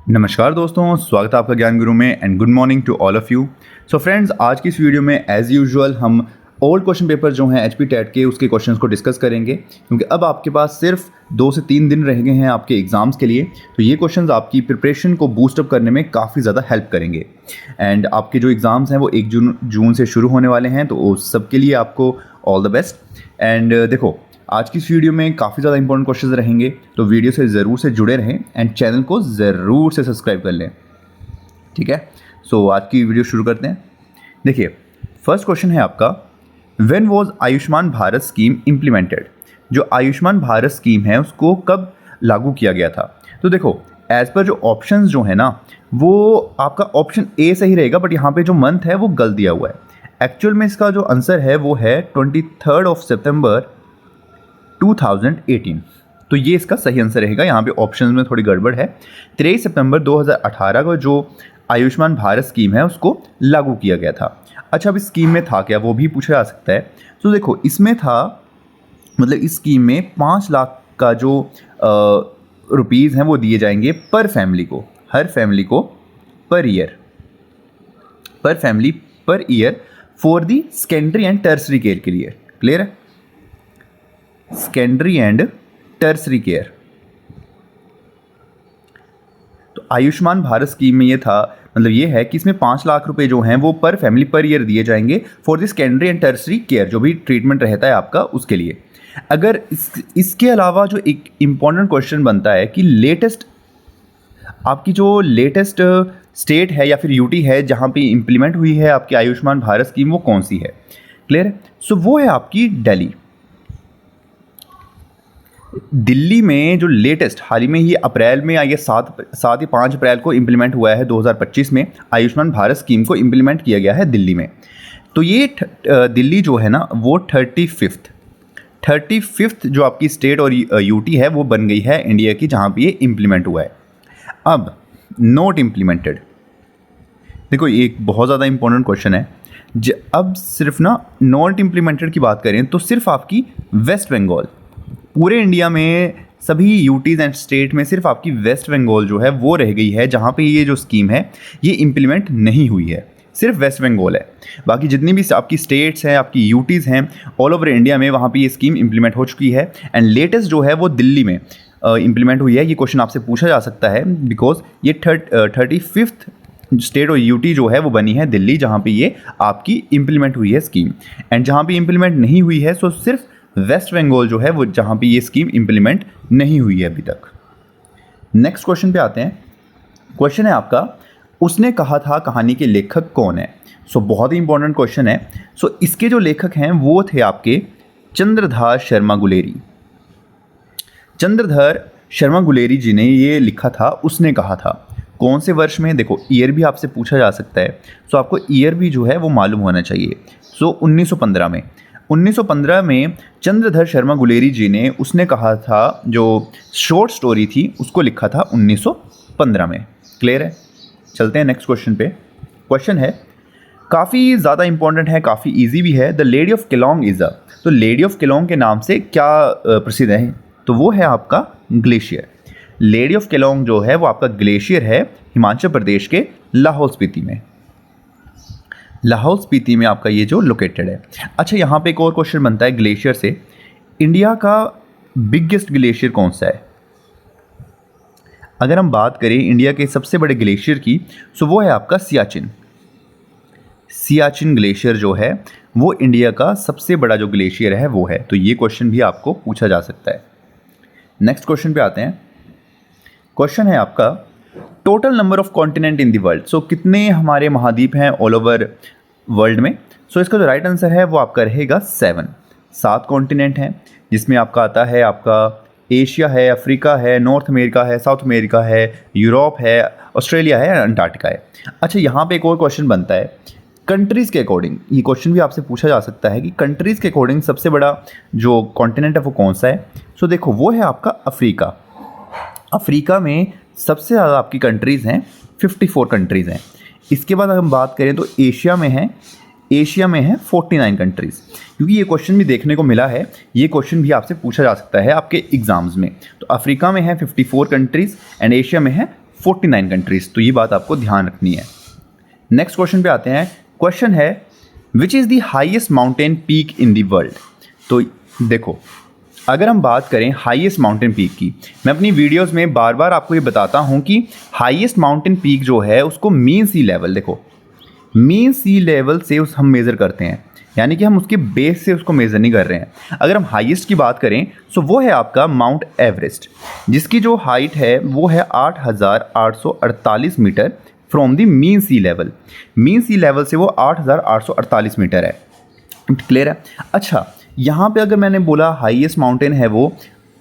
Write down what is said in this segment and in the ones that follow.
नमस्कार दोस्तों, स्वागत है आपका ज्ञान गुरु में and good morning to all of you. So friends, आज की इस वीडियो में एज़ यूजुअल हम ओल्ड क्वेश्चन पेपर जो हैं एचपी टेट के उसके क्वेश्चंस को डिस्कस करेंगे, क्योंकि अब आपके पास सिर्फ 2 से 3 दिन रह गए हैं आपके एग्ज़ाम्स के लिए। तो ये क्वेश्चंस आपकी प्रिपरेशन को बूस्टअप करने में काफ़ी ज़्यादा हेल्प करेंगे। एंड आपके जो एग्ज़ाम्स हैं वो 1 जून से शुरू होने वाले हैं, तो उस सब के लिए आपको ऑल द बेस्ट। एंड देखो, आज की इस वीडियो में काफ़ी ज़्यादा इंपॉर्टेंट क्वेश्चंस रहेंगे, तो वीडियो से ज़रूर से जुड़े रहें एंड चैनल को ज़रूर से सब्सक्राइब कर लें, ठीक है। सो आज की वीडियो शुरू करते हैं। देखिए, फर्स्ट क्वेश्चन है आपका, when was Ayushman Bharat scheme implemented. जो आयुष्मान भारत स्कीम है उसको कब लागू किया गया था। तो देखो, एज पर जो ऑप्शंस जो है ना, वो आपका ऑप्शन ए सही रहेगा, बट यहाँ पे जो मंथ है वो गलत दिया हुआ है। एक्चुअल में इसका जो आंसर है वो है 23 सितंबर 2018। तो ये इसका सही आंसर रहेगा। यहाँ पे ऑप्शंस में थोड़ी गड़बड़ है। 23 सितंबर 2018 को जो आयुष्मान भारत स्कीम है उसको लागू किया गया था। अच्छा, अब इस स्कीम में था क्या, वो भी पूछा जा सकता है। तो देखो, इसमें था, मतलब इस स्कीम में 5 लाख का जो रुपीज़ हैं वो दिए जाएंगे पर फैमिली को, हर फैमिली को per year for the secondary and tertiary care के लिए। क्लियर है? Secondary and tertiary care. तो आयुष्मान भारत स्कीम में ये था, मतलब ये है कि इसमें 5 लाख रुपए जो हैं वो पर फैमिली पर ईयर दिए जाएंगे for the secondary and tertiary care, जो भी ट्रीटमेंट रहता है आपका उसके लिए। अगर इसके अलावा जो एक इम्पॉर्टेंट क्वेश्चन बनता है कि आपकी जो लेटेस्ट स्टेट है या फिर यूटी है जहाँ पे इम्प्लीमेंट हुई है आपकी आयुष्मान भारत स्कीम, वो कौन सी है। क्लियर है? सो वो है आपकी दिल्ली में जो लेटेस्ट हाल ही में ही अप्रैल में आई है, 7 या 5 अप्रैल को इम्प्लीमेंट हुआ है 2025 में आयुष्मान भारत स्कीम को इम्प्लीमेंट किया गया है दिल्ली में। तो ये दिल्ली जो है ना वो 35th जो आपकी स्टेट और यूटी है वो बन गई है इंडिया की, जहाँ पे ये इम्प्लीमेंट हुआ है। अब नॉट इम्प्लीमेंटेड, देखो ये एक बहुत ज़्यादा इंपॉर्टेंट क्वेश्चन है। अब सिर्फ ना नॉट इम्प्लीमेंटेड की बात करें तो सिर्फ आपकी वेस्ट बंगाल, पूरे इंडिया में सभी यूटीज़ एंड स्टेट में सिर्फ आपकी वेस्ट बंगाल जो है वो रह गई है जहाँ पे ये जो स्कीम है ये इम्प्लीमेंट नहीं हुई है। सिर्फ वेस्ट बंगाल है, बाकी जितनी भी आपकी स्टेट्स हैं, आपकी यूटीज़ हैं, ऑल ओवर इंडिया में वहाँ पे ये स्कीम इम्प्लीमेंट हो चुकी है। एंड लेटेस्ट जो है वो दिल्ली में इम्प्लीमेंट हुई है। ये क्वेश्चन आपसे पूछा जा सकता है बिकॉज ये 35th स्टेट और यूटी जो है वो बनी है दिल्ली, जहाँ पे ये आपकी इम्प्लीमेंट हुई है स्कीम। एंड जहाँ पे इम्प्लीमेंट नहीं हुई है सो सिर्फ वेस्ट बंगाल जो है वो, जहाँ पे ये स्कीम इम्प्लीमेंट नहीं हुई है अभी तक। नेक्स्ट क्वेश्चन पे आते हैं। क्वेश्चन है आपका, उसने कहा था कहानी के लेखक कौन है। सो बहुत ही इंपॉर्टेंट क्वेश्चन है। सो इसके जो लेखक हैं वो थे आपके चंद्रधर शर्मा गुलेरी। चंद्रधर शर्मा गुलेरी जी ने ये लिखा था, उसने कहा था। कौन से वर्ष में, देखो ईयर भी आपसे पूछा जा सकता है, सो आपको ईयर भी जो है वो मालूम होना चाहिए। सो 1915 में 1915 में चंद्रधर शर्मा गुलेरी जी ने, उसने कहा था, जो शॉर्ट स्टोरी थी उसको लिखा था 1915 में। क्लियर है? चलते हैं नेक्स्ट क्वेश्चन पे। क्वेश्चन है काफ़ी ज़्यादा इंपॉर्टेंट है, काफ़ी इजी भी है। The lady of Kelong is a, तो लेडी ऑफ केलोंग के नाम से क्या प्रसिद्ध है, तो वो है आपका ग्लेशियर। लेडी ऑफ केलोंग जो है वो आपका ग्लेशियर है हिमाचल प्रदेश के लाहौल स्पीति में। लाहौल स्पीति में आपका ये जो लोकेटेड है। अच्छा, यहाँ पे एक और क्वेश्चन बनता है ग्लेशियर से, इंडिया का बिगेस्ट ग्लेशियर कौन सा है। अगर हम बात करें इंडिया के सबसे बड़े ग्लेशियर की, सो वो है आपका सियाचिन ग्लेशियर जो है वो इंडिया का सबसे बड़ा जो ग्लेशियर है वो है। तो ये क्वेश्चन भी आपको पूछा जा सकता है। नेक्स्ट क्वेश्चन पे आते हैं। क्वेश्चन है आपका, total number of continent in the world. So कितने हमारे महाद्वीप हैं ऑल ओवर वर्ल्ड में। सो इसका जो राइट आंसर है वो आपका रहेगा 7 कॉन्टिनेंट हैं, जिसमें आपका आता है आपका एशिया है, अफ्रीका है, नॉर्थ अमेरिका है, साउथ अमेरिका है, यूरोप है, ऑस्ट्रेलिया है, अंटार्कटिका है। अच्छा, यहाँ पे एक और क्वेश्चन बनता है कंट्रीज़ के अकॉर्डिंग। ये क्वेश्चन भी आपसे पूछा जा सकता है कि कंट्रीज़ के अकॉर्डिंग सबसे बड़ा जो कॉन्टिनेंट है वो कौन सा है। सो देखो, वो है आपका अफ्रीका। अफ्रीका में सबसे ज़्यादा आपकी कंट्रीज़ हैं, 54 कंट्रीज़ हैं। इसके बाद अगर हम बात करें तो एशिया में है 49 कंट्रीज़, क्योंकि ये क्वेश्चन भी देखने को मिला है, ये क्वेश्चन भी आपसे पूछा जा सकता है आपके एग्ज़ाम्स में। तो अफ्रीका में है 54 कंट्रीज़ एंड एशिया में है 49 कंट्रीज़। तो ये बात आपको ध्यान रखनी है। नेक्स्ट क्वेश्चन पे आते हैं। क्वेश्चन है which is the highest mountain peak in the world. तो देखो, अगर हम बात करें हाईएस्ट माउंटेन पीक की, मैं अपनी वीडियोस में बार बार आपको ये बताता हूँ कि हाईएस्ट माउंटेन पीक जो है उसको मीन सी लेवल, देखो मीन सी लेवल से हम मेज़र करते हैं, यानी कि हम उसके बेस से उसको मेज़र नहीं कर रहे हैं। अगर हम हाईएस्ट की बात करें तो वो है आपका माउंट एवरेस्ट, जिसकी जो हाइट है वो है 8,848 metre from the mean sea level. Mean sea level से वो 8,848 मीटर है। क्लियर है। अच्छा, यहाँ पे अगर मैंने बोला हाईएस्ट माउंटेन है वो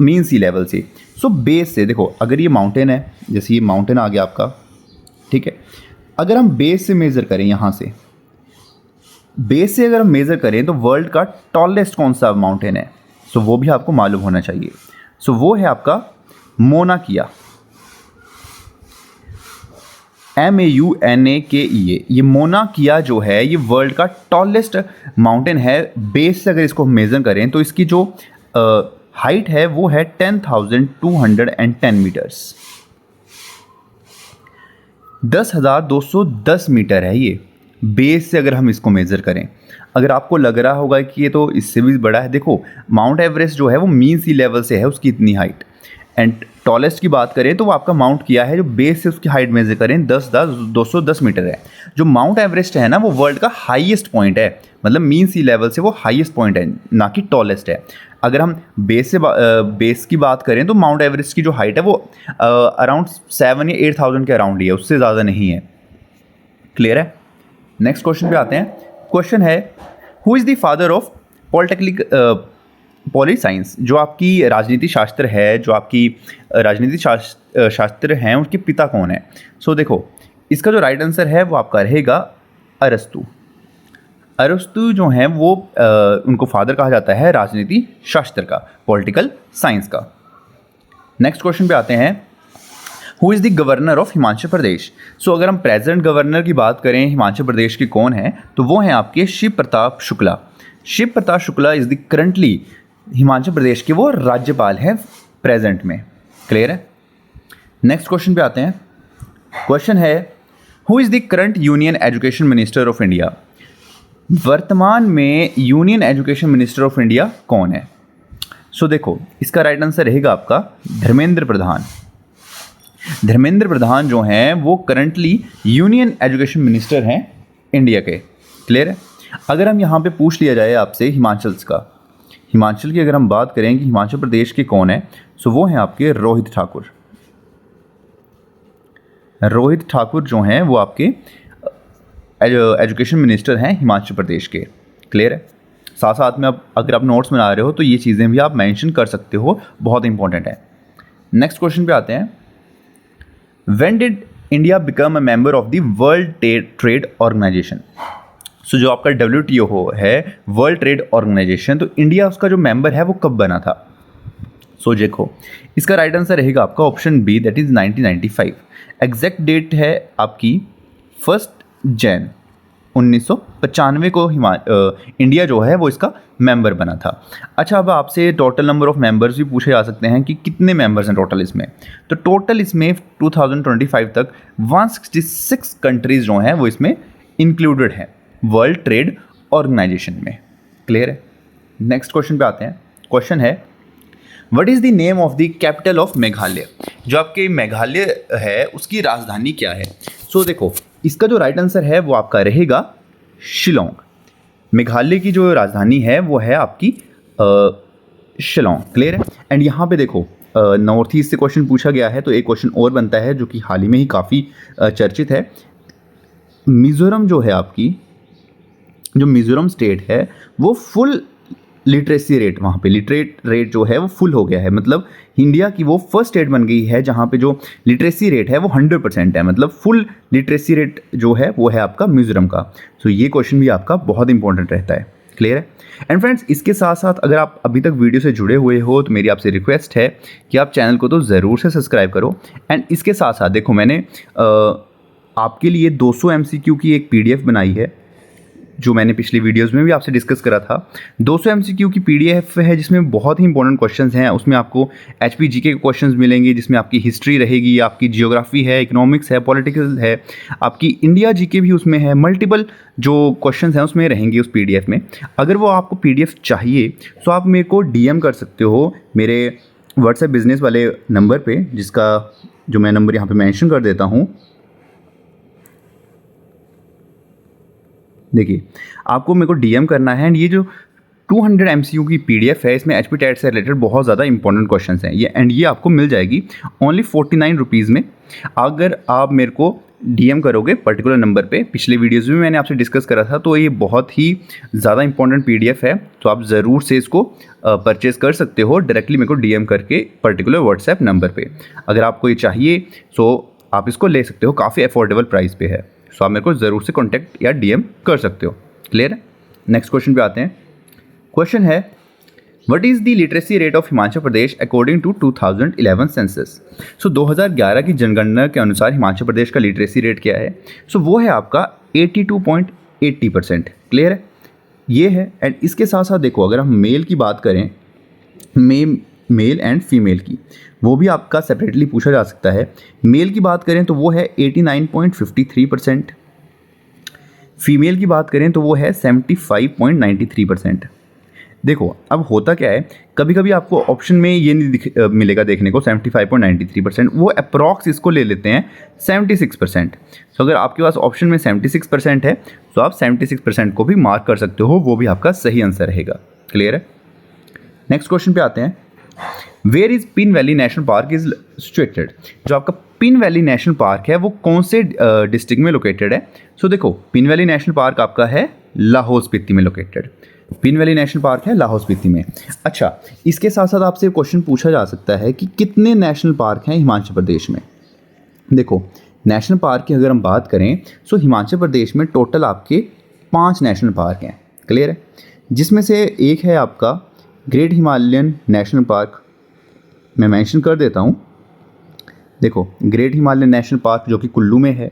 मीन सी लेवल से, सो बेस से देखो, अगर ये माउंटेन है, जैसे ये माउंटेन आ गया आपका, ठीक है, अगर हम बेस से मेज़र करें, यहाँ से बेस से अगर हम मेज़र करें तो वर्ल्ड का टॉलेस्ट कौन सा माउंटेन है, सो वो भी आपको मालूम होना चाहिए। सो वो है आपका मोना किया, MAUNAKEA। ये मोना किया जो है ये वर्ल्ड का टॉलेस्ट माउंटेन है। बेस से अगर इसको मेज़र करें तो इसकी जो हाइट है वो है 10,210 मीटर्स, 10,210 मीटर है ये बेस से अगर हम इसको मेज़र करें। अगर आपको लग रहा होगा कि ये तो इससे भी बड़ा है, देखो माउंट एवरेस्ट जो है वो मीन सी लेवल से है उसकी इतनी हाइट, एंड टॉलेस्ट की बात करें तो वो आपका माउंट किया है जो बेस से उसकी हाइट मेज़र करें 10,210 मीटर है। जो माउंट एवरेस्ट है ना वो वर्ल्ड का हाईएस्ट पॉइंट है, मतलब मीन सी लेवल से वो हाईएस्ट पॉइंट है, ना कि टॉलेस्ट है। अगर हम बेस की बात करें तो माउंट एवरेस्ट की जो हाइट है वो अराउंड 7 या 8,000 के अराउंड ही है, उससे ज़्यादा नहीं है। क्लियर है। नेक्स्ट क्वेश्चन पे आते हैं। क्वेश्चन है who is the father of polytechnic polity science. जो आपकी राजनीति शास्त्र है, जो आपकी राजनीति शास्त्र हैं, उनके पिता कौन है। सो देखो, इसका जो राइट आंसर है वो आपका रहेगा अरस्तु। अरस्तु जो हैं वो उनको फादर कहा जाता है राजनीति शास्त्र का, पॉलिटिकल साइंस का। नेक्स्ट क्वेश्चन पे आते हैं। Who is the governor of Himachal Pradesh. So अगर हम प्रेजेंट गवर्नर की बात करें हिमाचल प्रदेश के कौन हैं, तो वो हैं आपके Shiv Pratap Shukla. Shiv Pratap Shukla is the currently Himachal Pradesh के वो राज्यपाल हैं प्रेजेंट में। क्लियर है। नेक्स्ट क्वेश्चन पे आते हैं। क्वेश्चन है who is the current union education minister of India. वर्तमान में union education minister of India कौन है। सो देखो, इसका राइट आंसर रहेगा आपका धर्मेंद्र प्रधान। धर्मेंद्र प्रधान जो हैं वो करंटली यूनियन एजुकेशन मिनिस्टर हैं इंडिया के। क्लियर है। अगर हम यहाँ पे पूछ लिया जाए आपसे हिमाचल की अगर हम बात करें कि हिमाचल प्रदेश के कौन है, सो वो हैं आपके रोहित ठाकुर। रोहित ठाकुर जो हैं वो आपके एजुकेशन मिनिस्टर हैं हिमाचल प्रदेश के। क्लियर है। साथ साथ में अब अगर आप नोट्स बना रहे हो तो ये चीज़ें भी आप मेंशन कर सकते हो, बहुत इंपॉर्टेंट है। नेक्स्ट क्वेश्चन पे आते हैं। When did India become a member of the world trade organization. So जो आपका WTO है, वर्ल्ड ट्रेड ऑर्गेनाइजेशन, तो इंडिया उसका जो मेंबर है वो कब बना था। सो देखो, इसका राइट आंसर रहेगा आपका option B, that is 1995। Exact date है आपकी 1 जनवरी 1995 को इंडिया जो है वो इसका मेंबर बना था। अच्छा, अब आपसे टोटल नंबर ऑफ मेंबर्स भी पूछे जा सकते हैं कि कितने मेंबर्स हैं टोटल इसमें। तो टोटल इसमें 2025 तक 166 कंट्रीज़ जो हैं वो इसमें इंक्लूडेड हैं वर्ल्ड ट्रेड ऑर्गेनाइजेशन में। क्लियर है। नेक्स्ट क्वेश्चन पे आते हैं। क्वेश्चन है what is the name of the capital of Meghalaya. जो आपके मेघालय है उसकी राजधानी क्या है। सो देखो, इसका जो राइट आंसर है वो आपका रहेगा शिलोंग। मेघालय की जो राजधानी है वो है आपकी शिलोंग। क्लियर है। एंड यहाँ पे देखो, नॉर्थ ईस्ट से क्वेश्चन पूछा गया है, तो एक क्वेश्चन और बनता है जो कि हाल ही में ही काफ़ी चर्चित है। मिज़ोरम जो है आपकी, जो मिज़ोरम स्टेट है वो फुल लिटरेसी रेट, वहाँ पे लिटरेट रेट जो है वो फुल हो गया है, मतलब इंडिया की वो फर्स्ट स्टेट बन गई है जहाँ पे जो लिटरेसी रेट है वो 100% है, मतलब फुल लिटरेसी रेट जो है वो है आपका मिज़ोरम का। सो ये क्वेश्चन भी आपका बहुत इंपॉर्टेंट रहता है। क्लियर है। एंड फ्रेंड्स, इसके साथ साथ अगर आप अभी तक वीडियो से जुड़े हुए हो तो मेरी आपसे रिक्वेस्ट है कि आप चैनल को तो ज़रूर से सब्सक्राइब करो। एंड इसके साथ साथ देखो, मैंने आपके लिए 200 MCQ की एक PDF बनाई है, जो मैंने पिछली वीडियोस में भी आपसे डिस्कस करा था। 200 MCQ की PDF है जिसमें बहुत ही इंपॉर्टेंट क्वेश्चंस हैं। उसमें आपको HPGK के क्वेश्चंस मिलेंगे, जिसमें आपकी हिस्ट्री रहेगी, आपकी जियोग्राफी है, इकोनॉमिक्स है, पॉलिटिकल है, आपकी इंडिया GK भी उसमें है। मल्टीपल जो क्वेश्चंस हैं उसमें रहेंगे उस PDF में। अगर वो आपको PDF चाहिए तो आप मेरे को DM कर सकते हो मेरे व्हाट्सएप बिजनेस वाले नंबर पे, जिसका जो मैं नंबर यहाँ पे मेंशन कर देता हूँ। देखिए, आपको मेरे को DM करना है एंड ये जो 200 MCQ की PDF है, इसमें HP टेट से रिलेटेड बहुत ज़्यादा इंपॉर्टेंट क्वेश्चंस हैं ये आपको मिल जाएगी ओनली 49 रुपीज़ में, अगर आप मेरे को DM करोगे पर्टिकुलर नंबर पे। पिछले वीडियोज़ में मैंने आपसे डिस्कस करा था, तो ये बहुत ही ज़्यादा इंपॉर्टेंट PDF है, तो आप ज़रूर से इसको परचेज़ कर सकते हो डायरेक्टली मेरे को DM करके पर्टिकुलर व्हाट्सएप नंबर पर। अगर आपको ये चाहिए तो आप इसको ले सकते हो, काफ़ी अफोर्डेबल प्राइस पे है। सो आप मेरे को ज़रूर से कॉन्टैक्ट या DM कर सकते हो। क्लियर है? नेक्स्ट क्वेश्चन पे आते हैं। क्वेश्चन है, what is the literacy rate of Himachal Pradesh according to 2011 census. So 2011 की जनगणना के अनुसार हिमाचल प्रदेश का लिटरेसी रेट क्या है? सो वो है आपका 82.80%। क्लियर है? ये है। एंड इसके साथ साथ देखो, अगर हम मेल की बात करें, मेल एंड फीमेल की, वो भी आपका सेपरेटली पूछा जा सकता है। मेल की बात करें तो वो है 89.53%, फीमेल की बात करें तो वो है 75.93%। देखो, अब होता क्या है, कभी कभी आपको ऑप्शन में ये नहीं मिलेगा देखने को 75.93%, वो अप्रॉक्स इसको ले लेते हैं 76%। तो अगर आपके पास ऑप्शन में 76% है तो आप 76% को भी मार्क कर सकते हो, वो भी आपका सही आंसर रहेगा। क्लियर है? नेक्स्ट क्वेश्चन पे आते हैं। Where is Pin Valley national park is situated. जो आपका पिन वैली नेशनल पार्क है वो कौन से डिस्ट्रिक्ट में लोकेटेड है? सो देखो, पिन वैली नेशनल पार्क आपका है लाहौल स्पीति में located. Pin Valley national park है लाहौल स्पीति में। अच्छा, इसके साथ साथ आपसे क्वेश्चन पूछा जा सकता है कि कितने नेशनल पार्क हैं हिमाचल प्रदेश में। देखो, नेशनल पार्क की अगर हम बात करें तो हिमाचल प्रदेश में टोटल आपके 5 नेशनल पार्क हैं। क्लियर है? जिसमें से एक है आपका ग्रेट हिमालयन नेशनल पार्क, मैं मेंशन कर देता हूँ। देखो, ग्रेट हिमालयन नेशनल पार्क जो कि कुल्लू में है।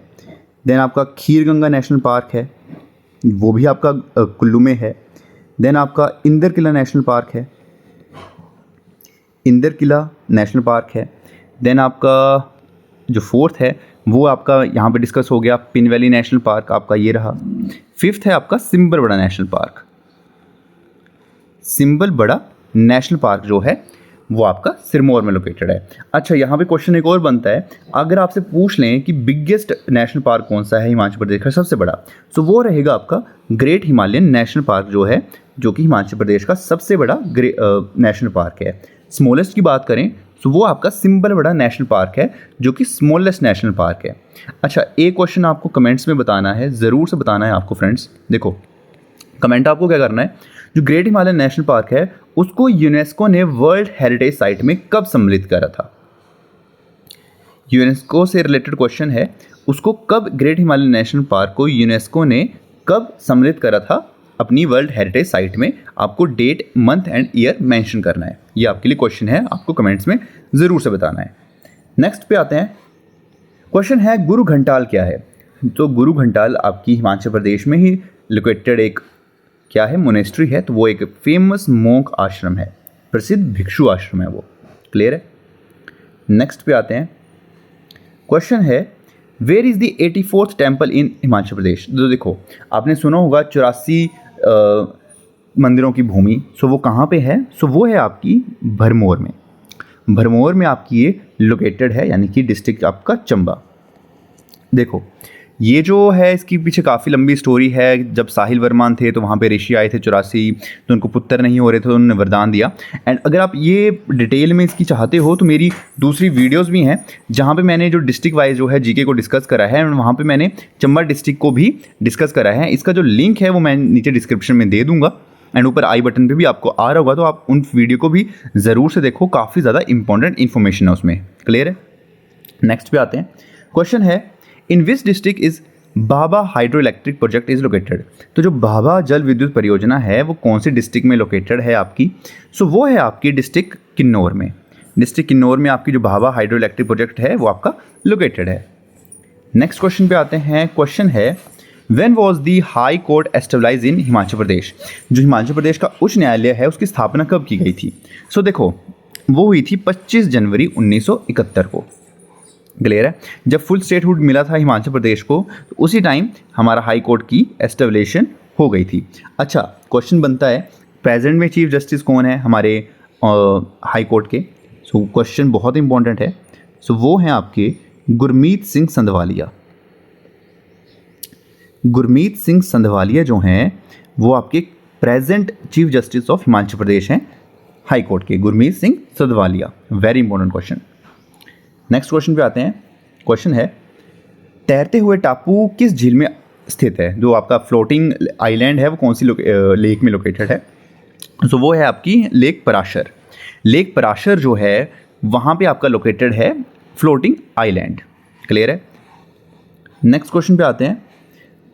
देन आपका खीर गंगा नेशनल पार्क है, वो भी आपका कुल्लू में है। देन आपका इंदर किला नेशनल पार्क है, इंदर किला नेशनल पार्क है। देन आपका जो फोर्थ है वो आपका यहाँ पे डिस्कस हो गया, पिन वैली नेशनल पार्क आपका ये रहा। फिफ्थ है आपका सिंबलबड़ा नेशनल पार्क। सिंबलबड़ा नेशनल पार्क जो है वो आपका सिरमौर में लोकेटेड है। अच्छा, यहाँ पे क्वेश्चन एक और बनता है, अगर आपसे पूछ लें कि बिगेस्ट नेशनल पार्क कौन सा है हिमाचल प्रदेश का सबसे बड़ा, तो वो रहेगा आपका ग्रेट हिमालयन नेशनल पार्क जो है, जो कि हिमाचल प्रदेश का सबसे बड़ा नेशनल पार्क है। स्मॉलेस्ट की बात करें तो वो आपका सिंबलबड़ा नेशनल पार्क है, जो कि स्मॉलेस्ट नेशनल पार्क है। अच्छा, एक क्वेश्चन आपको कमेंट्स में बताना है, ज़रूर से बताना है आपको फ्रेंड्स। देखो, कमेंट आपको क्या करना है, जो ग्रेट हिमालयन नेशनल पार्क है उसको यूनेस्को ने वर्ल्ड हेरिटेज साइट में कब सम्मिलित करा था। यूनेस्को से रिलेटेड क्वेश्चन है, उसको कब ग्रेट हिमालयन नेशनल पार्क को यूनेस्को ने कब सम्मिलित करा था अपनी वर्ल्ड हेरिटेज साइट में। आपको date, month and year mention करना है। ये आपके लिए क्वेश्चन है, आपको कमेंट्स में ज़रूर से बताना है। नेक्स्ट पे आते हैं। क्वेश्चन है, गुरु घंटाल क्या है? तो गुरु घंटाल आपकी हिमाचल प्रदेश में ही लोकेटेड एक क्या है, मोनेस्ट्री है। तो वो एक फेमस मोंक आश्रम है, प्रसिद्ध भिक्षु आश्रम है वो। क्लियर है? नेक्स्ट पे आते हैं। क्वेश्चन है, where is the 84th temple in Himachal Pradesh. तो देखो, आपने सुना होगा 84 मंदिरों की भूमि। सो वो कहाँ पे है? सो वो है आपकी भरमौर में। भरमौर में आपकी ये लोकेटेड है, यानी कि डिस्ट्रिक्ट आपका चंबा। देखो, ये जो है इसकी पीछे काफ़ी लंबी स्टोरी है। जब साहिल वर्मान थे तो वहाँ पे ऋषि आए थे 84, तो उनको पुत्र नहीं हो रहे थे तो उन्होंने वरदान दिया। एंड अगर आप ये डिटेल में इसकी चाहते हो तो मेरी दूसरी वीडियोस भी हैं, जहाँ पे मैंने जो डिस्ट्रिक्ट वाइज जो है जीके को डिस्कस करा है, वहाँ पे मैंने चंबा डिस्ट्रिक्ट को भी डिस्कस करा है। इसका जो लिंक है वो मैं नीचे डिस्क्रिप्शन में दे दूँगा एंड ऊपर आई बटन पर भी आपको आ रहा होगा, तो आप उन वीडियो को भी ज़रूर से देखो, काफ़ी ज़्यादा इंपॉर्टेंट इन्फॉर्मेशन है उसमें। क्लियर है? नेक्स्ट पे आते हैं। क्वेश्चन है, in which district is Bhabha hydro electric project is located. तो जो भाभा जल विद्युत परियोजना है वो कौन से डिस्ट्रिक्ट में लोकेटेड है आपकी? सो वो है आपकी डिस्ट्रिक्ट किन्नौर में। डिस्ट्रिक्ट किन्नौर में आपकी जो भाभा हाइड्रो इलेक्ट्रिक प्रोजेक्ट है वो आपका लोकेटेड है। नेक्स्ट क्वेश्चन पे आते हैं। क्वेश्चन है, when was the high court establish in Himachal Pradesh? जो हिमाचल प्रदेश का उच्च न्यायालय है उसकी स्थापना कब की गई थी? सो देखो, वो हुई थी 25 जनवरी 1971 को। क्लियर है? जब फुल स्टेटहुड मिला था हिमाचल प्रदेश को, तो उसी टाइम हमारा हाई कोर्ट की एस्टेब्लिशन हो गई थी। अच्छा, क्वेश्चन बनता है प्रेजेंट में चीफ जस्टिस कौन है हमारे हाई कोर्ट के? सो क्वेश्चन बहुत इंपॉर्टेंट है। सो वो हैं आपके गुरमीत सिंह संधवालिया। गुरमीत सिंह संधवालिया जो हैं वो आपके present chief justice of Himachal Pradesh हैं हाई कोर्ट के, Gurmeet Singh Sandhawalia. Very important question. Next question पे आते हैं। क्वेश्चन है तैरते हुए टापू किस झील में स्थित है? जो आपका फ्लोटिंग आइलैंड है वो कौन सी लेक में लोकेटेड है? सो वो है आपकी लेक पराशर। लेक पराशर जो है वहाँ पे आपका लोकेटेड है फ्लोटिंग आइलैंड। क्लियर है? नेक्स्ट क्वेश्चन पे आते हैं।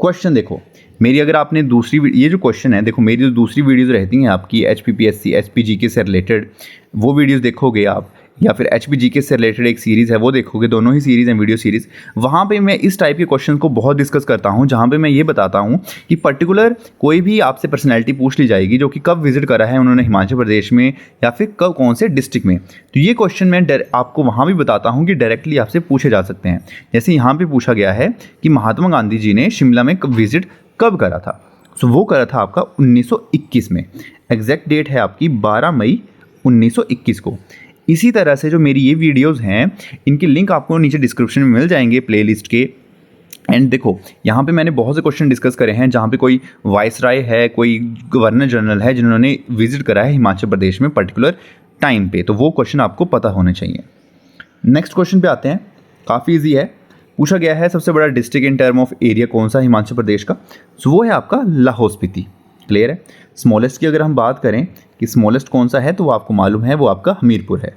क्वेश्चन देखो, मेरी अगर आपने ये जो क्वेश्चन है, देखो मेरी जो दूसरी वीडियोज़ रहती हैं आपकी HPPSC SPGK से रिलेटेड, वो वीडियोज़ देखोगे आप, या फिर HPGK से रिलेटेड एक सीरीज़ है वो देखोगे, दोनों ही सीरीज़ हैं वीडियो सीरीज़। वहाँ पे मैं इस टाइप के क्वेश्चन को बहुत डिस्कस करता हूँ, जहाँ पे मैं ये बताता हूँ कि पर्टिकुलर कोई भी आपसे पर्सनैलिटी पूछ ली जाएगी जो कि कब विजिट करा है उन्होंने हिमाचल प्रदेश में, या फिर कब कौन से डिस्ट्रिक्ट में। तो ये क्वेश्चन मैं आपको वहाँ भी बताता हूँ कि डायरेक्टली आपसे पूछे जा सकते हैं। जैसे यहाँ पर पूछा गया है कि महात्मा गांधी जी ने शिमला में विजिट कब करा था? सो वो करा था आपका 1921 में। एग्जैक्ट डेट है आपकी 12 मई 1921 को। इसी तरह से जो मेरी ये वीडियोस हैं इनके लिंक आपको नीचे डिस्क्रिप्शन में मिल जाएंगे प्लेलिस्ट के। एंड देखो यहाँ पे मैंने बहुत से क्वेश्चन डिस्कस करे हैं जहाँ पे कोई वाइसराय है, कोई गवर्नर जनरल है जिन्होंने विजिट करा है हिमाचल प्रदेश में पर्टिकुलर टाइम पे, तो वो क्वेश्चन आपको पता होने चाहिए। नेक्स्ट क्वेश्चन पे आते हैं। काफ़ी ईजी है। पूछा गया है सबसे बड़ा district in term of area कौन सा हिमाचल प्रदेश का? सो वो है आपका लाहौल स्पीति। क्लियर है? स्मॉलेस्ट की अगर हम बात करें कि स्मॉलेस्ट कौन सा है, तो वो आपको मालूम है, वो आपका हमीरपुर है।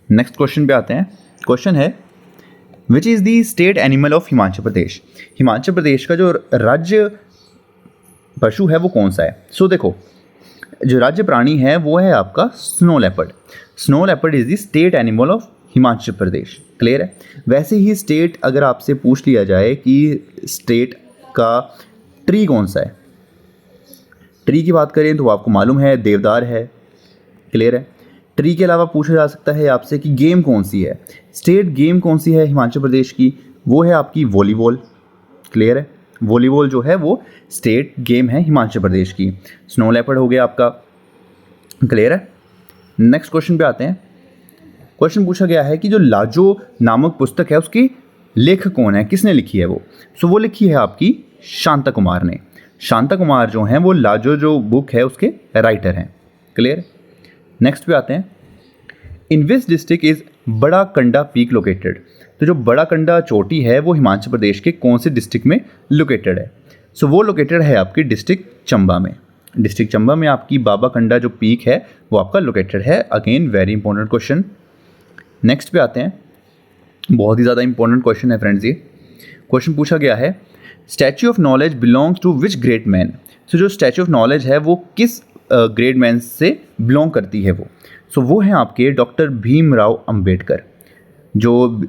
नेक्स्ट क्वेश्चन पे आते हैं। क्वेश्चन है which is the state animal of Himachal Pradesh? Himachal Pradesh का जो राज्य पशु है वो कौन सा है? सो देखो, जो राज्य प्राणी है वो है आपका snow leopard. Snow leopard is the state animal of Himachal Pradesh. Clear है? वैसे ही स्टेट अगर आपसे पूछ लिया जाए कि स्टेट का ट्री कौन सा है, ट्री की बात करें तो आपको मालूम है देवदार है। क्लियर है? ट्री के अलावा पूछा जा सकता है आपसे कि गेम कौन सी है, स्टेट गेम कौन सी है हिमाचल प्रदेश की? वो है आपकी वॉलीबॉल। क्लियर है? वॉलीबॉल जो है वो स्टेट गेम है हिमाचल प्रदेश की। स्नो लेपर्ड हो गया आपका। क्लियर है? नेक्स्ट क्वेश्चन पे आते हैं। क्वेश्चन पूछा गया है कि जो लाजो नामक पुस्तक है उसकी लेखक कौन है, किसने लिखी है वो? सो वो लिखी है आपकी शांता कुमार ने। शांता कुमार जो हैं वो लाजो जो बुक है उसके राइटर हैं। क्लियर? नेक्स्ट पे आते हैं। इन विच डिस्ट्रिक्ट इज बड़ा कंडा पीक लोकेटेड? तो जो बड़ा कंडा चोटी है वो हिमाचल प्रदेश के कौन से डिस्ट्रिक्ट में लोकेटेड है? सो वो लोकेटेड है आपकी डिस्ट्रिक्ट चंबा में। डिस्ट्रिक्ट चंबा में आपकी बाबा कंडा जो पीक है वो आपका लोकेटेड है। Again very important question. Next पे आते हैं। बहुत ही ज़्यादा इंपॉर्टेंट क्वेश्चन है फ्रेंड्स ये। क्वेश्चन पूछा गया है statue of knowledge belongs to which great man? So जो स्टैच्यू ऑफ नॉलेज है वो किस ग्रेट मैन से बिलोंग करती है वो? सो वो हैं आपके डॉक्टर भीमराव अंबेडकर। जो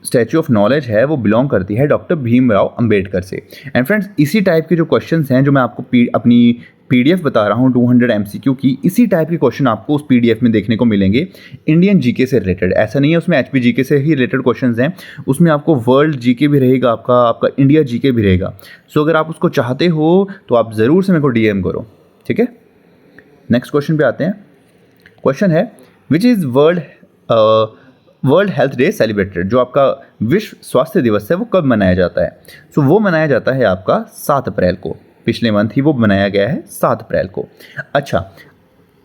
स्टैच्यू ऑफ नॉलेज है वो बिलोंग करती है डॉक्टर भीमराव अंबेडकर से। एंड फ्रेंड्स इसी टाइप के जो क्वेश्चंस हैं जो मैं आपको अपनी PDF बता रहा हूँ 200 MCQ की, इसी टाइप के क्वेश्चन आपको उस PDF में देखने को मिलेंगे इंडियन GK से रिलेटेड। ऐसा नहीं है उसमें HPGK से ही रिलेटेड क्वेश्चंस हैं, उसमें आपको वर्ल्ड GK भी रहेगा, आपका इंडिया GK भी रहेगा। सो अगर आप उसको चाहते हो तो आप ज़रूर से मेरे को DM करो। ठीक है? नेक्स्ट क्वेश्चन पे आते हैं। क्वेश्चन है which is world health day celebrated? जो आपका विश्व स्वास्थ्य दिवस है वो कब मनाया जाता है? सो वो मनाया जाता है आपका 7 अप्रैल को। पिछले मंथ ही वो मनाया गया है 7 अप्रैल को। अच्छा,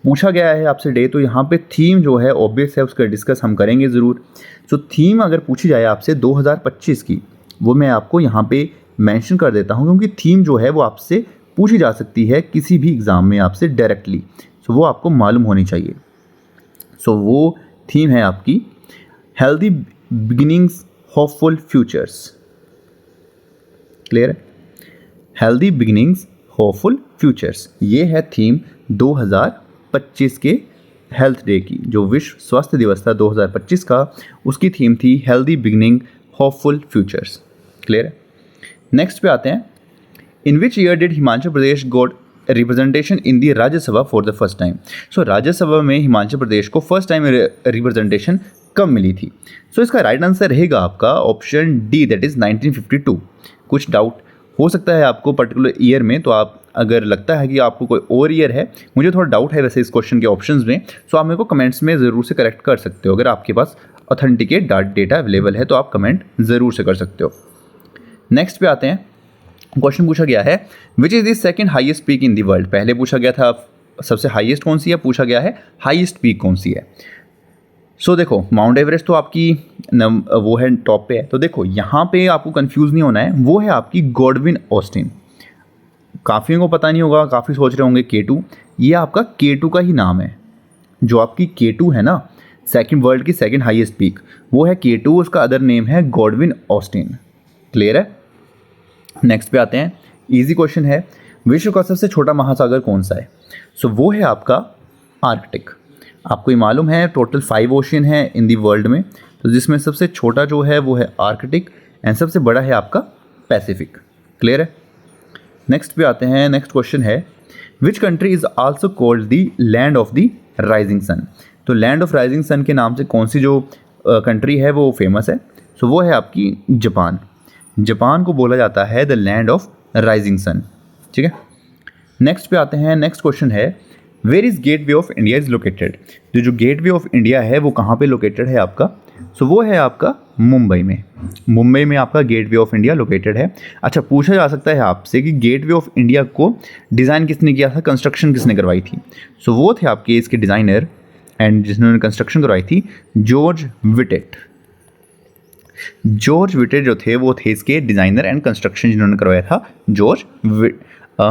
पूछा गया है आपसे डे, तो यहाँ पे थीम जो है ऑब्वियस है उसका डिस्कस हम करेंगे ज़रूर। सो थीम अगर पूछी जाए आपसे 2025 की, वो मैं आपको यहाँ पे मेंशन कर देता हूँ क्योंकि थीम जो है वो आपसे पूछी जा सकती है किसी भी एग्ज़ाम में आपसे डायरेक्टली। सो वो आपको मालूम होनी चाहिए। सो वो थीम है आपकी healthy beginnings hopeful futures. Clear है? हेल्दी बिगिनिंग्स होपफुल फ्यूचर्स, ये है थीम 2025 के हेल्थ डे की। जो विश्व स्वास्थ्य दिवस था 2025 का, उसकी थीम थी healthy beginning hopeful futures. Clear है। नेक्स्ट पे आते हैं, in which year did Himachal Pradesh got representation in the Rajya Sabha for the first time. So Rajya Sabha में हिमाचल प्रदेश को फर्स्ट टाइम रिप्रेजेंटेशन कब मिली थी? सो इसका राइट आंसर रहेगा आपका ऑप्शन डी, दैट इज़ 1952। कुछ डाउट हो सकता है आपको पर्टिकुलर ईयर में, तो आप अगर लगता है कि आपको कोई और ईयर है, मुझे थोड़ा डाउट है वैसे इस क्वेश्चन के ऑप्शंस में, सो आप मेरे को कमेंट्स में ज़रूर से करेक्ट कर सकते हो। अगर आपके पास ऑथेंटिकेट डेटा अवेलेबल है तो आप कमेंट ज़रूर से कर सकते हो। नेक्स्ट पे आते हैं, क्वेश्चन पूछा गया है which is the second highest peak in the world. पहले पूछा गया था सबसे हाईएस्ट कौन सी है, पूछा गया है हाईएस्ट पीक कौन सी है। सो देखो माउंट एवरेस्ट तो आपकी वो है टॉप पे है, तो देखो यहाँ पे आपको कंफ्यूज नहीं होना है, वो है आपकी गॉडविन ऑस्टिन। काफ़ियों को पता नहीं होगा, काफ़ी सोच रहे होंगे K2, ये आपका K2 का ही नाम है। जो आपकी K2 है ना, सेकंड वर्ल्ड की सेकंड हाईएस्ट पीक, वो है K2, उसका अदर नेम है गॉडविन ऑस्टिन। क्लियर है। नेक्स्ट पे आते हैं, इजी क्वेश्चन है, विश्व का सबसे छोटा महासागर कौन सा है? सो वो है आपका आर्कटिक। आपको ये मालूम है टोटल 5 ओशियन है इन दी वर्ल्ड में, तो जिसमें सबसे छोटा जो है वो है आर्कटिक एंड सबसे बड़ा है आपका पैसिफिक। क्लियर है। नेक्स्ट पे आते हैं, नेक्स्ट क्वेश्चन है, which country is also called the land of the rising sun. तो लैंड ऑफ राइजिंग सन के नाम से कौन सी जो कंट्री है वो फेमस है? सो वो है आपकी जापान। जापान को बोला जाता है the land of rising sun. ठीक है। नेक्स्ट पे आते हैं, नेक्स्ट क्वेश्चन है, where is gateway of India is located. जो गेट वे ऑफ इंडिया है वो कहाँ पे लोकेटेड है आपका? सो वो है आपका मुंबई में। मुंबई में आपका gateway of India located है। अच्छा, पूछा जा सकता है आपसे कि गेट वे ऑफ इंडिया को डिज़ाइन किसने किया था, कंस्ट्रक्शन किसने करवाई थी? सो वो थे आपके इसके डिज़ाइनर एंड जिन्होंने कंस्ट्रक्शन करवाई थी, जॉर्ज विटेट। जॉर्ज विटेट जो थे वो थे इसके डिज़ाइनर एंड कंस्ट्रक्शन जिन्होंने करवाया था, जॉर्ज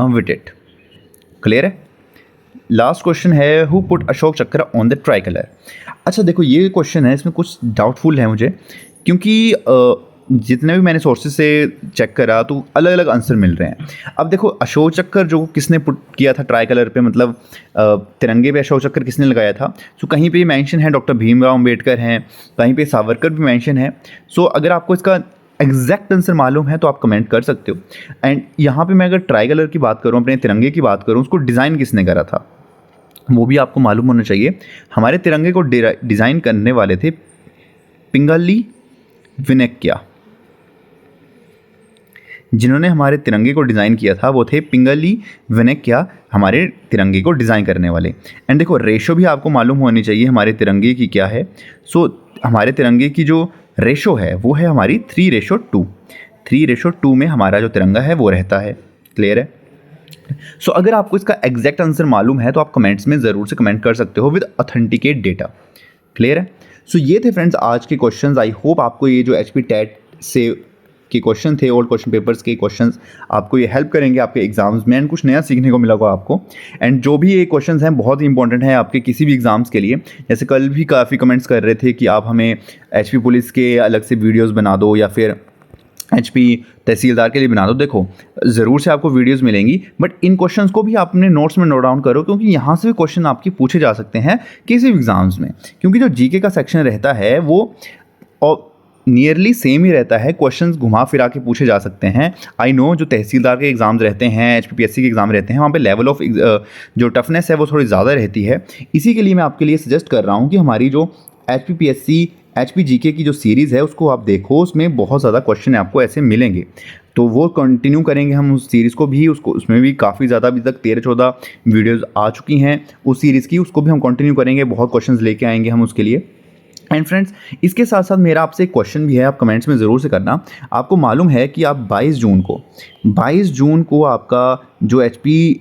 विटेट। क्लियर है। लास्ट क्वेश्चन है, हु पुट अशोक चक्र ऑन द ट्राई कलर। अच्छा देखो, ये क्वेश्चन है, इसमें कुछ डाउटफुल है मुझे, क्योंकि जितने भी मैंने सोर्सेज से चेक करा तो अलग अलग आंसर मिल रहे हैं। अब देखो, अशोक चक्र जो किसने पुट किया था ट्राई कलर पे, मतलब तिरंगे पे अशोक चक्र किसने लगाया था? सो कहीं पे मेंशन है डॉक्टर भीमराव अंबेडकर हैं, कहीं पे सावरकर भी मेंशन है। सो अगर आपको इसका एग्जैक्ट आंसर मालूम है तो आप कमेंट कर सकते हो। एंड यहाँ पे मैं अगर ट्राई कलर की बात करूँ, अपने तिरंगे की बात करूँ, उसको डिज़ाइन किसने करा था वो भी आपको मालूम होना चाहिए। हमारे तिरंगे को डिज़ाइन करने वाले थे पिंगली वेंकैया। जिन्होंने हमारे तिरंगे को डिज़ाइन किया था वो थे पिंगली वेंकैया, हमारे तिरंगे को डिज़ाइन करने वाले। एंड देखो, रेशो भी आपको मालूम होनी चाहिए हमारे तिरंगे की क्या है। सो हमारे तिरंगे की जो रेशो है वो है हमारी 3:2। 3:2 में हमारा जो तिरंगा है वो रहता है। क्लियर है। सो अगर आपको इसका एग्जैक्ट आंसर मालूम है तो आप कमेंट्स में ज़रूर से कमेंट कर सकते हो विद ऑथेंटिकेट डेटा। क्लियर है। सो ये थे फ्रेंड्स आज के क्वेश्चंस। आई होप आपको ये जो HP टेट से के क्वेश्चन थे, ओल्ड क्वेश्चन पेपर्स के क्वेश्चंस, आपको ये हेल्प करेंगे आपके एग्जाम्स में एंड कुछ नया सीखने को मिला होगा आपको। एंड जो भी ये क्वेश्चंस हैं बहुत ही इंपॉर्टेंट है आपके किसी भी एग्जाम्स के लिए। जैसे कल भी काफ़ी कमेंट्स कर रहे थे कि आप हमें HP पुलिस के अलग से वीडियोज़ बना दो या फिर HP तहसीलदार के लिए बना दो। देखो, ज़रूर से आपको वीडियोस मिलेंगी, बट इन क्वेश्चंस को भी आप अपने नोट्स में नोट डाउन करो, क्योंकि यहाँ से भी क्वेश्चन आपके पूछे जा सकते हैं किसी भी एग्ज़ाम्स में। क्योंकि जो GK का सेक्शन रहता है वो नियरली सेम ही रहता है, क्वेश्चंस घुमा फिरा के पूछे जा सकते हैं। आई नो जो तहसीलदार के एग्ज़ाम्स रहते हैं, HPPSC के एग्ज़ाम रहते हैं, वहाँ पे लेवल ऑफ जो टफनेस है वो थोड़ी ज़्यादा रहती है। इसी के लिए मैं आपके लिए सजेस्ट कर रहा हूँ कि हमारी जो HPPSC HP GK की जो सीरीज़ है उसको आप देखो, उसमें बहुत ज़्यादा क्वेश्चन आपको ऐसे मिलेंगे, तो वो कंटिन्यू करेंगे हम उस सीरीज़ को भी। उसमें भी काफ़ी ज़्यादा अभी तक 13-14 वीडियोज़ आ चुकी हैं उस सीरीज़ की, उसको भी हम कंटिन्यू करेंगे, बहुत क्वेश्चंस लेके आएंगे हम उसके लिए। एंड फ्रेंड्स, इसके साथ साथ मेरा आपसे एक क्वेश्चन भी है, आप कमेंट्स में ज़रूर से करना। आपको मालूम है कि आप 22 जून को आपका जो HP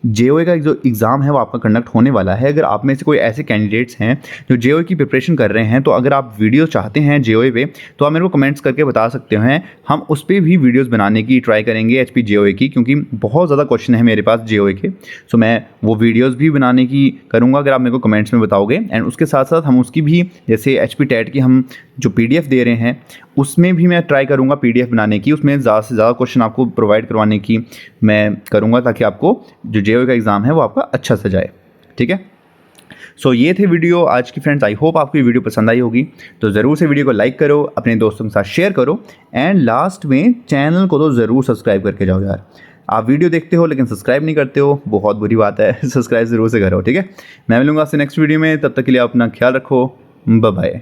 JOA का जो एग्ज़ाम है वो आपका कंडक्ट होने वाला है। अगर आप में से कोई ऐसे कैंडिडेट्स हैं जो JOA की प्रिपरेशन कर रहे हैं, तो अगर आप वीडियो चाहते हैं JOA पे, तो आप मेरे को कमेंट्स करके बता सकते हैं। हम उस पर भी वीडियोस बनाने की ट्राई करेंगे HP JOA की, क्योंकि बहुत ज़्यादा क्वेश्चन है मेरे पास JOA के। सो मैं वो वीडियोज़ भी बनाने की करूँगा अगर आप मेरे को कमेंट्स में बताओगे। एंड उसके साथ साथ हम उसकी भी, जैसे HP टेट की हम जो PDF दे रहे हैं उसमें भी मैं ट्राई करूँगा PDF बनाने की, उसमें ज़्यादा से ज़्यादा क्वेश्चन आपको प्रोवाइड करवाने की मैं करूँगा, ताकि आपको जो JOA का एग्ज़ाम है वो आपका अच्छा से जाए। ठीक है। सो ये थे वीडियो आज की फ्रेंड्स। आई होप आपको ये वीडियो पसंद आई होगी, तो ज़रूर से वीडियो को लाइक करो, अपने दोस्तों के साथ शेयर करो एंड लास्ट में चैनल को तो ज़रूर सब्सक्राइब करके जाओ यार। आप वीडियो देखते हो लेकिन सब्सक्राइब नहीं करते हो, बहुत बुरी बात है। सब्सक्राइब ज़रूर से करो, ठीक है। मैं मिलूंगा आपसे नेक्स्ट वीडियो में, तब तक के लिए अपना ख्याल रखो, बाय बाय।